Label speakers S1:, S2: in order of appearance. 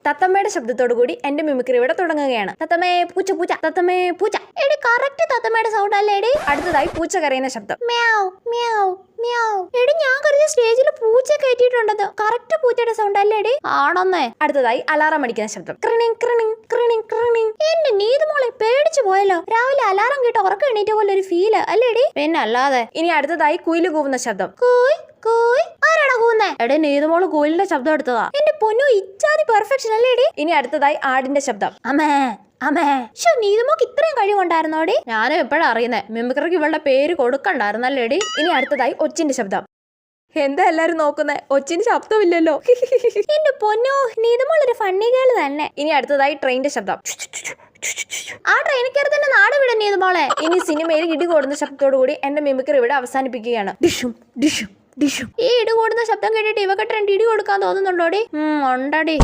S1: തത്തമ്മയുടെ ശബ്ദത്തോടു കൂടി എന്റെ മിമിക്രി ഇവിടെ തുടങ്ങുകയാണ്. തത്തമ്മേ പൂച്ച പൂച്ച, തത്തമ്മേ പൂച്ച. എടി കറക്റ്റ് തത്തമ്മയുടെ സൗണ്ട് അല്ലേ എടി? അടുത്തതായി പൂച്ച കരയുന്ന ശബ്ദം. മ്യാവ് മ്യാവ് മ്യാവ്. എടി ഞാൻ കരുതിയ സ്റ്റേജിൽ പൂച്ച കയറ്റിയിട്ടുണ്ടെന്ന്. കറക്റ്റ് പൂച്ചയുടെ സൗണ്ട് അല്ലേ എടി? ആണെന്നേ. അടുത്തതായി അലാറം അടിക്കുന്ന ശബ്ദം. ക്രിണിങ് ക്രിണിങ് ക്രിണിങ് ക്രിണിങ്. എന്റെ നീതുമോളെ പേടിച്ചു പോയല്ലോ. രാവിലെ അലാറം കേട്ട് ഉറക്കം എണീറ്റ പോലെ ഒരു ഫീല് അല്ലേടി? പിന്നെ അല്ലാതെ. ഇനി അടുത്തതായി കുയില് കൂവുന്ന ശബ്ദം. കൂയ് കൂയ്. ആരാടാ കൂവുന്നേ? എടേ നീതുമോള് കുയിലിന്റെ ശബ്ദം എടുത്തതാ. എന്റെ പൊന്നു ഇച്ചാതി പെർഫെക്ഷൻ അല്ലേടി? ഇനി അടുത്തതായി ആടിന്റെ ശബ്ദം. അമ്മേ അമ്മേ. ശോ നീതുമോക്ക് ഇത്രയും കഴിവുണ്ടായിരുന്നോടി? ഞാനും എപ്പോഴാ അറിയുന്നേ. മിമിക്രിക്ക് ഇവളുടെ പേര് കൊടുക്കണ്ടായിരുന്നല്ലേടി? ഇനി അടുത്തതായി ഒച്ചിന്റെ ശബ്ദം. എന്താ എല്ലാരും നോക്കുന്നേ? ഒച്ചിന് ശബ്ദമില്ലല്ലോ. എന്റെ പൊന്നോ നീതുമോൾ ഒരു ഫണ്ണി ഗേൾ തന്നെ. ഇനി അടുത്തതായി ട്രെയിനിന്റെ ശബ്ദം. ആ ട്രെയിനിൽ തന്നെ നാട് വിട നീതുമോളെ. ഇനി സിനിമയിൽ ഇടി കൂടുന്ന ശബ്ദത്തോടു കൂടി എന്റെ മിമിക്രി ഇവിടെ അവസാനിപ്പിക്കുകയാണ്. ഡിഷും ഡിഷും ഡിഷും. ഈ ഇടി കൂടുന്ന ശബ്ദം കേട്ടിട്ട് ഇവക്ക് 2 ഇടി കൊടുക്കാൻ തോന്നുന്നുണ്ടോടി? ഉണ്ടടി.